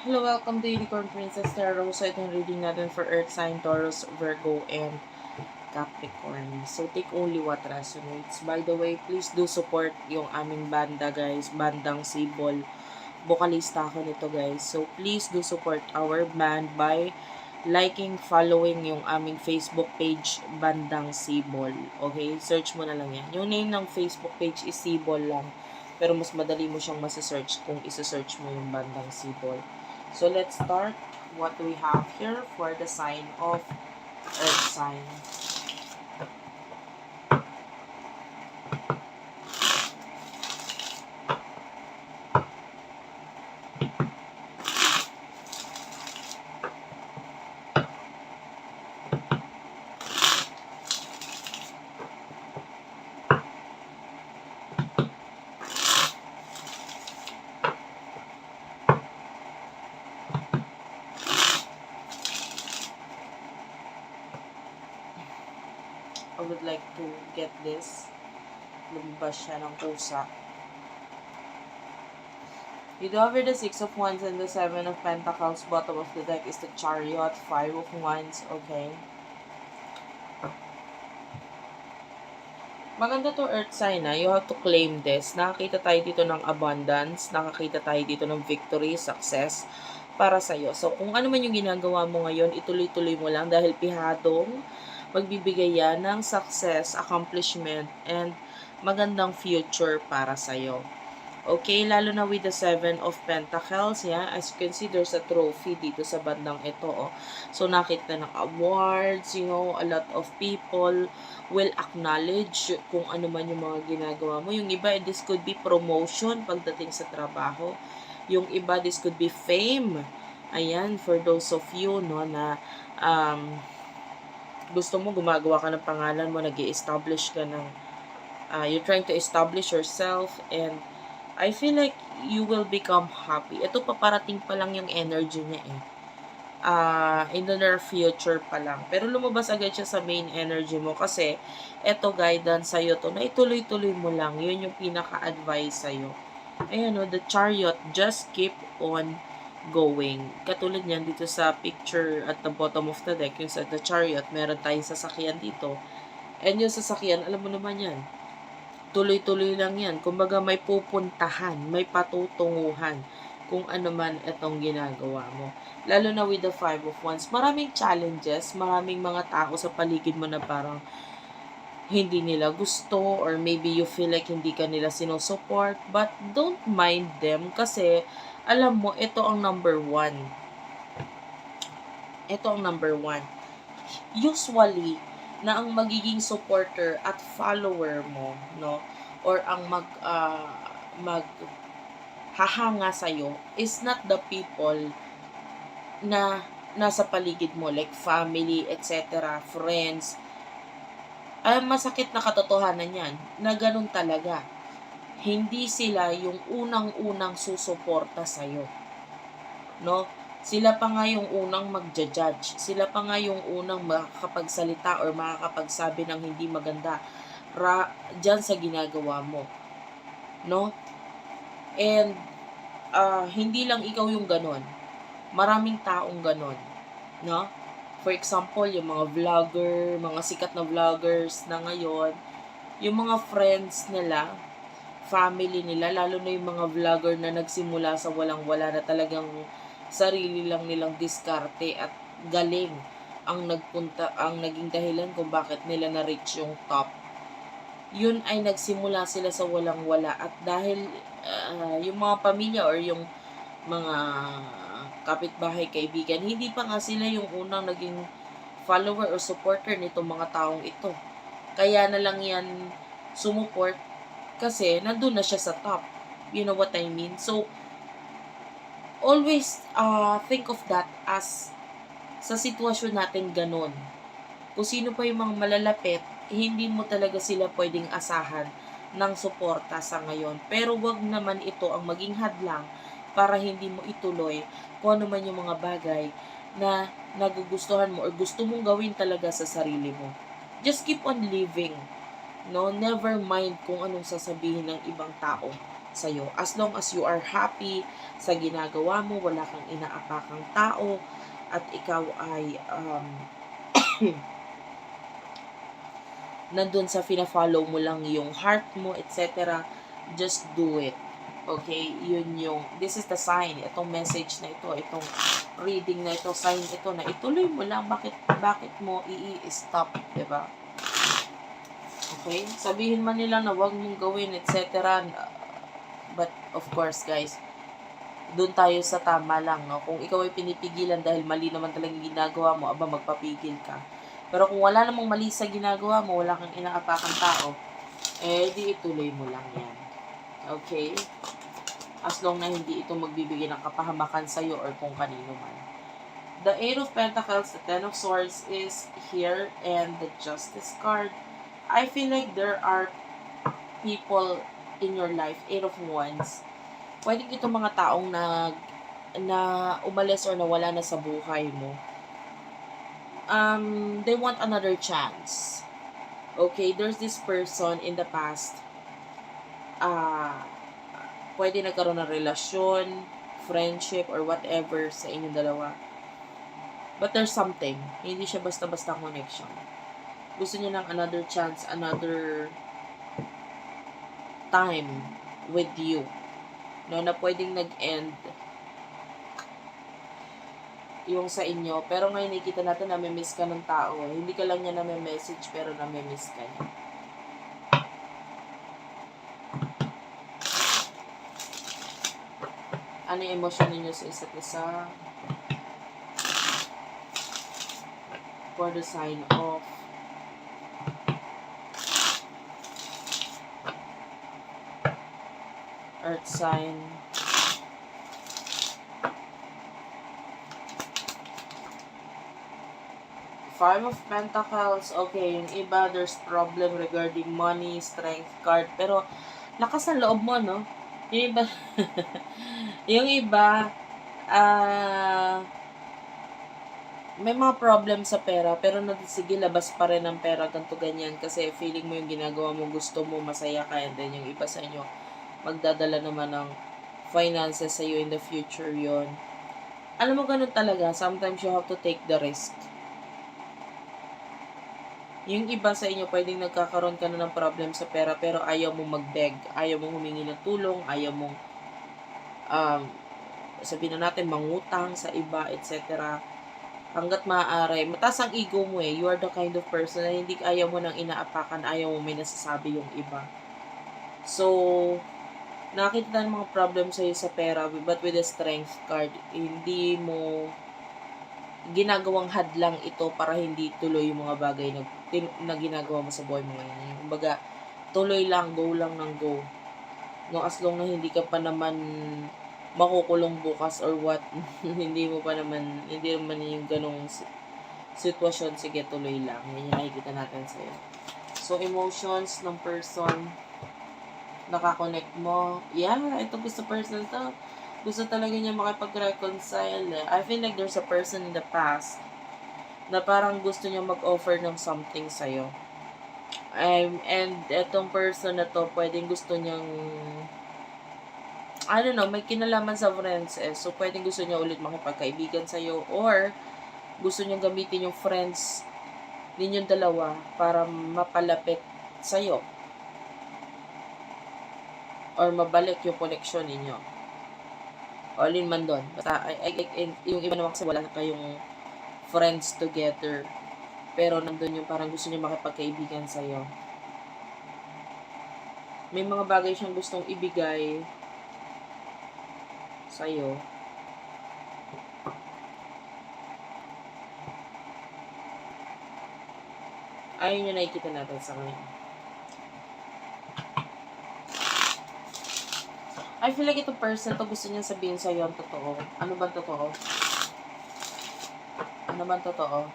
Hello, welcome to Unicorn Princess Tarot. So, itong reading natin for Earth sign, Taurus, Virgo, and Capricorn. So, take only what resonates. By the way, please do support yung aming banda, guys. Bandang Sibol. Vocalista ako nito, guys. So, please do support our band by liking, following yung aming Facebook page, Bandang Sibol. Okay? Search mo na lang yan. Yung name ng Facebook page is Sibol lang. Pero mas madali mo siyang masasearch kung isa-search mo yung Bandang Sibol. So, let's start what we have here for the sign of Earth sign. I would like to get this. Lumabas siya ng pusa. You do have the Six of Wands and the Seven of Pentacles. Bottom of the deck is the Chariot, Five of Wands. Okay. Maganda to Earth sign na. You have to claim this. Nakakita tayo dito ng abundance. Nakakita tayo dito ng victory, success para sa'yo. So, kung ano man yung ginagawa mo ngayon, ituloy-tuloy mo lang dahil pihadong magbibigay yan ng success, accomplishment, and magandang future para sa'yo. Okay, lalo na with the Seven of Pentacles, yeah. As you can see, there's a trophy dito sa bandang ito, oh. So, nakita ng awards, you know, a lot of people will acknowledge kung ano man yung mga ginagawa mo. Yung iba, this could be promotion pagdating sa trabaho. Yung iba, this could be fame. Ayan, for those of you, no, na gusto mo, gumagawa ka ng pangalan mo, nag-i-establish ka ng, you're trying to establish yourself, and I feel like you will become happy. Ito, paparating pa lang yung energy niya eh. In the near future pa lang. Pero lumabas agad siya sa main energy mo kasi eto guidance sa'yo to na ituloy-tuloy mo lang. Yun yung pinaka-advice sa'yo. Ayan o, the Chariot, just keep on going. Katulad niyan dito sa picture at the bottom of the deck, yung sa the Chariot, meron tayong sasakyan dito. And yung sasakyan, alam mo naman yan, tuloy-tuloy lang yan. Kumbaga may pupuntahan, may patutunguhan kung ano man itong ginagawa mo. Lalo na with the Five of Wands, maraming challenges, maraming mga tao sa paligid mo na parang hindi nila gusto or maybe you feel like hindi ka nila sinusupport, but don't mind them kasi alam mo, ito ang number one. Ito ang number one. Usually, na ang magiging supporter at follower mo, no, or ang hahanga sa'yo is not the people na nasa paligid mo, like family, etc., friends. Masakit na katotohanan yan, na ganun talaga. Hindi sila yung unang-unang susuporta sa'yo. No? Sila pa nga yung unang magja-judge. Sila pa nga yung unang makakapagsalita or makakapagsabi ng hindi maganda dyan sa ginagawa mo. No? And, hindi lang ikaw yung ganon. Maraming taong ganon. No? For example, yung mga vlogger, mga sikat na vloggers na ngayon, yung mga friends nila, family nila, lalo na yung mga vlogger na nagsimula sa walang-wala na talagang sarili lang nilang diskarte at galing ang naging dahilan kung bakit nila na-reach yung top. Yun ay nagsimula sila sa walang-wala at dahil yung mga pamilya or yung mga kapitbahay, kaibigan, hindi pa nga sila yung unang naging follower or supporter nitong mga taong ito. Kaya na lang yan sumuport kasi nandun na siya sa top. You know what I mean? So, always think of that as sa sitwasyon natin ganun. Kung sino pa yung mga malalapit, hindi mo talaga sila pwedeng asahan ng suporta sa ngayon. Pero wag naman ito ang maging hadlang para hindi mo ituloy kung ano man yung mga bagay na nagugustuhan mo or gusto mong gawin talaga sa sarili mo. Just keep on living. No, never mind kung anong sasabihin ng ibang tao sa'yo. As long as you are happy sa ginagawa mo, wala kang inaapakang tao, at ikaw ay nandun sa fina-follow mo lang yung heart mo, etc. Just do it. Okay? This is the sign. Itong message na ito, itong reading na ito, sign ito na ituloy mo lang. Bakit mo i-stop, diba? Okay? Sabihin man nila na wag mong gawin, etc. But, of course, guys, doon tayo sa tama lang, no? Kung ikaw ay pinipigilan dahil mali naman talagang ginagawa mo, magpapigil ka. Pero kung wala namang mali sa ginagawa mo, wala kang inaapakang tao, di ituloy mo lang yan. Okay? As long na hindi ito magbibigay ng kapahamakan sa'yo or kung kanino man. The Eight of Pentacles, the Ten of Swords is here, and the Justice card. I feel like there are people in your life, Eight of Wands. Pwede itong mga taong na umalis or nawala na sa buhay mo. They want another chance. Okay, there's this person in the past. Pwede nagkaroon ng relasyon, friendship, or whatever sa inyong dalawa. But there's something. Hindi siya basta-basta connection. Gusto niya ng another chance, another time with you. No, na pwedeng nag-end yung sa inyo. Pero ngayon nakikita natin na may-miss ka ng tao. Hindi ka lang niya na may message, pero na may-miss ka niya. Ano yung emosyon ninyo sa isa't isa? For the sign of Earth sign. Five of Pentacles. Okay, yung iba, there's problem regarding money, strength card. Pero, lakas ng loob mo, no? Yung iba, yung iba, may mga problem sa pera, pero sige, labas pa rin ang pera, ganito, ganyan. Kasi feeling mo yung ginagawa mo, gusto mo, masaya ka, and then yung iba sa inyo, magdadala naman ng finances sa iyo in the future yon. Alam mo, ganun talaga. Sometimes you have to take the risk. Yung iba sa inyo, pwedeng nagkakaroon ka na ng problem sa pera, pero ayaw mong mag-beg, ayaw mong humingi ng tulong, ayaw mong, sabihin na natin, mangutang sa iba, etc. Hanggat maaari, mataas ang ego mo eh. You are the kind of person na hindi ayaw mo nang inaapakan, ayaw mo may nasasabi yung iba. So, nakita ng mga problem sa'yo sa pera, but with the strength card, hindi mo ginagawang hadlang ito para hindi tuloy yung mga bagay na ginagawa mo sa buhay mo ngayon. Kumbaga, tuloy lang, go lang ng go. No, as long na hindi ka pa naman makukulong bukas or what, hindi naman yung ganong sitwasyon, sige, tuloy lang. Yan yung nakikita natin sa'yo. So, emotions ng person, nakakonect mo. Yeah, ito gusto person to. Gusto talaga niya makipag-reconcile. I feel like there's a person in the past na parang gusto niya mag-offer ng something sa'yo. And etong person na to, pwedeng gusto niyang, I don't know, may kinalaman sa friends eh. So, pwedeng gusto niya ulit makipagkaibigan sa'yo, or gusto niyang gamitin yung friends ninyong dalawa para mapalapit sa'yo. Or mabalik yung connection ninyo. All in man doon. Basta, yung iba naman kasi wala na kayong friends together. Pero nandun yung parang gusto niya makipagkaibigan sa'yo. May mga bagay siyang gustong ibigay sa'yo. Ayun yung nakikita natin sa kanya. I feel like itong person to gusto niya sabihin sa'yo ang totoo. Ano ba totoo? Ano ba totoo?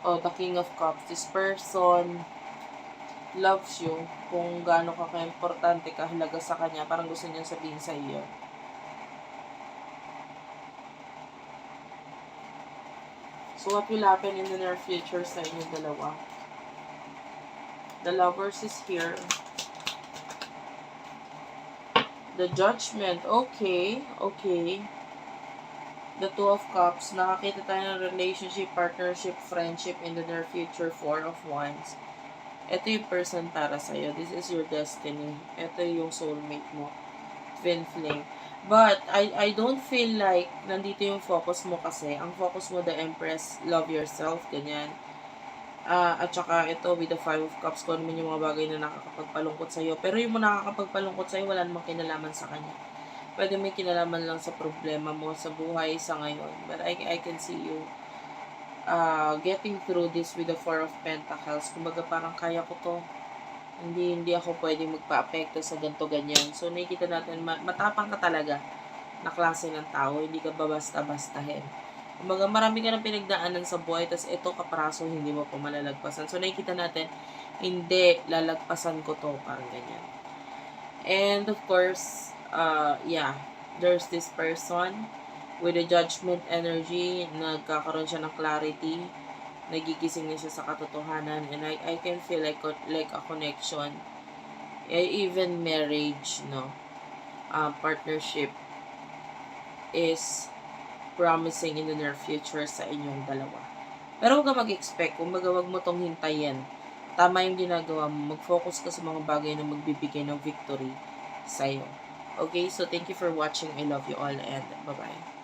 Oh, the King of Cups. This person loves you. Kung gaano ka ka-importante, kahalaga sa kanya, parang gusto niya sabihin sa iyo. So, what will happen in the near future sa inyong dalawa? The Lovers is here. The Judgment. Okay. Okay. The Two of Cups. Nakakita tayo ng relationship, partnership, friendship in the near future. Four of Wands. Ito yung person para sa'yo. This is your destiny. Ito yung soulmate mo. Twin flame. But, I don't feel like nandito yung focus mo kasi. Ang focus mo, the Empress, love yourself, ganyan. At saka ito, with the Five of Cups, kung ano man yung mga bagay na nakakapagpalungkot sa'yo. Pero yung mga nakakapagpalungkot sa'yo, wala namang kinalaman sa kanya. Pwede may kinalaman lang sa problema mo sa buhay sa ngayon. But I can see you getting through this with the Four of Pentacles. Kumbaga parang kaya ko to. Hindi ako pwedeng magpa-apekto sa ganto ganyan. So nakikita natin, matapang ka talaga na klase ng tao. Hindi ka babasta-bastahin. Kumbaga marami ka ng pinagdaanan sa buhay, tas ito kapraso hindi mo pa malalagpasan. So nakikita natin, hindi, lalagpasan ko to, parang ganyan. And of course, yeah, there's this person with a Judgment energy, nagkakaroon siya ng clarity, nagigising na siya sa katotohanan, and I can feel like a connection, even marriage, no, partnership is promising in the near future sa inyong dalawa. Pero huwag ka mag-expect, kumbaga huwag mo tong hintayin. Tama yung ginagawa mo, mag-focus ka sa mga bagay na magbibigay ng victory sa'yo. Okay, so thank you for watching. I love you all and bye-bye.